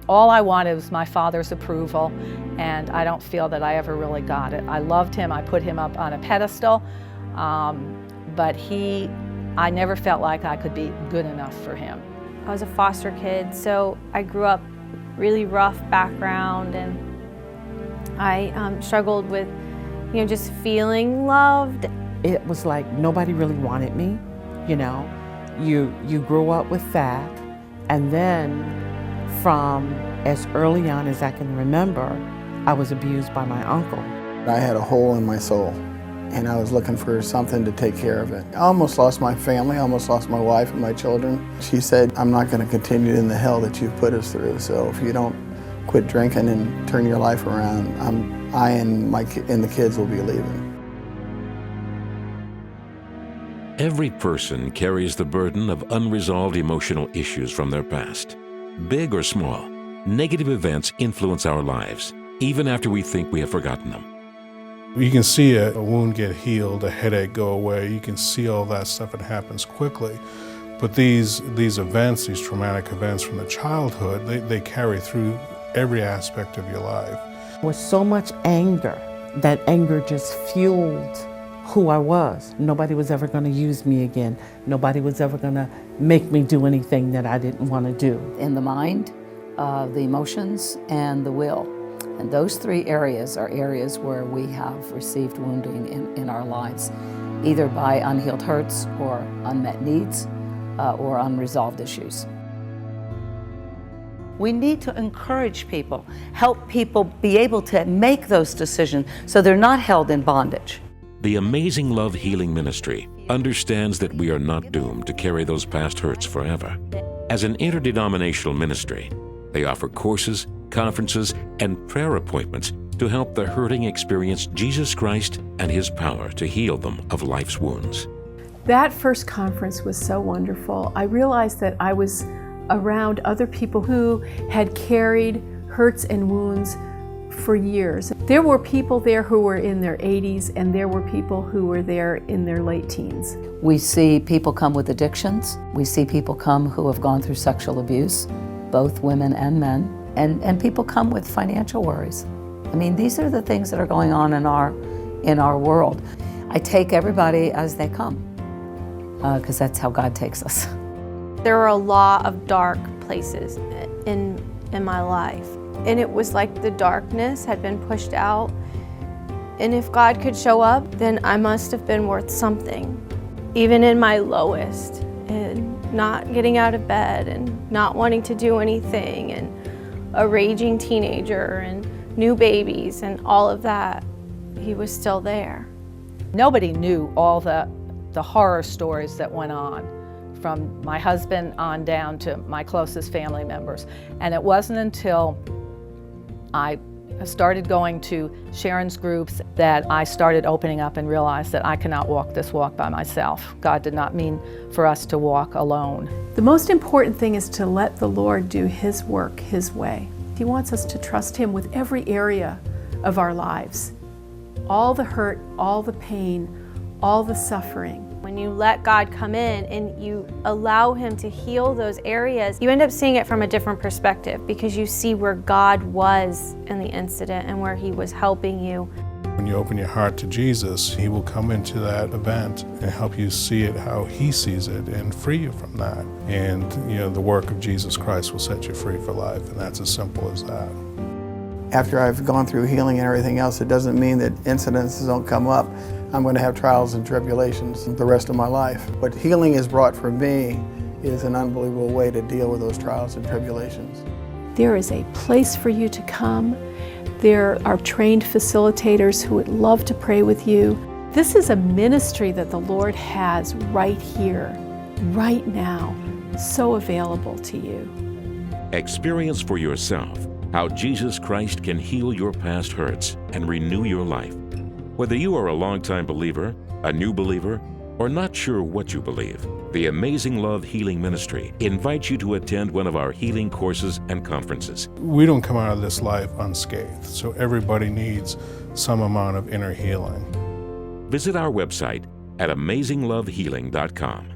All I wanted was my father's approval, and I don't feel that I ever really got it. I loved him, I put him up on a pedestal, but I never felt like I could be good enough for him. I was a foster kid, so I grew up really rough background, and I struggled with, just feeling loved. It was like nobody really wanted me, You grew up with that, and then from as early on as I can remember, I was abused by my uncle. I had a hole in my soul, and I was looking for something to take care of it. I almost lost my family, I almost lost my wife and my children. She said, I'm not going to continue in the hell that you've put us through, so if you don't quit drinking and turn your life around, I and the kids will be leaving. Every person carries the burden of unresolved emotional issues from their past. Big or small, negative events influence our lives, even after we think we have forgotten them. You can see a wound get healed, a headache go away. You can see all that stuff, it happens quickly. But these events, these traumatic events from the childhood, they carry through every aspect of your life. There was so much anger. That anger just fueled who I was. Nobody was ever going to use me again. Nobody was ever going to make me do anything that I didn't want to do. In the mind, the emotions, and the will. And those three areas are areas where we have received wounding in our lives, either by unhealed hurts or unmet needs or unresolved issues. We need to encourage people, help people be able to make those decisions so they're not held in bondage. The Amazing Love Healing Ministry understands that we are not doomed to carry those past hurts forever. As an interdenominational ministry, they offer courses, conferences, and prayer appointments to help the hurting experience Jesus Christ and His power to heal them of life's wounds. That first conference was so wonderful. I realized that I was around other people who had carried hurts and wounds for years. There were people there who were in their 80s, and there were people who were there in their late teens. We see people come with addictions. We see people come who have gone through sexual abuse, both women and men, and people come with financial worries. I mean, these are the things that are going on in our world. I take everybody as they come, because that's how God takes us. There were a lot of dark places in my life. And it was like the darkness had been pushed out. And if God could show up, then I must have been worth something. Even in my lowest, and not getting out of bed, and not wanting to do anything, and a raging teenager, and new babies, and all of that, He was still there. Nobody knew all the horror stories that went on, from my husband on down to my closest family members. And it wasn't until I started going to Sharon's groups that I started opening up and realized that I cannot walk this walk by myself. God did not mean for us to walk alone. The most important thing is to let the Lord do His work His way. He wants us to trust Him with every area of our lives. All the hurt, all the pain, all the suffering. When you let God come in and you allow Him to heal those areas, you end up seeing it from a different perspective, because you see where God was in the incident and where He was helping you. When you open your heart to Jesus, He will come into that event and help you see it how He sees it and free you from that. And the work of Jesus Christ will set you free for life, and that's as simple as that. After I've gone through healing and everything else, it doesn't mean that incidences don't come up. I'm going to have trials and tribulations the rest of my life. What healing has brought for me is an unbelievable way to deal with those trials and tribulations. There is a place for you to come. There are trained facilitators who would love to pray with you. This is a ministry that the Lord has right here, right now, so available to you. Experience for yourself how Jesus Christ can heal your past hurts and renew your life. Whether you are a longtime believer, a new believer, or not sure what you believe, the Amazing Love Healing Ministry invites you to attend one of our healing courses and conferences. We don't come out of this life unscathed, so everybody needs some amount of inner healing. Visit our website at amazinglovehealing.com.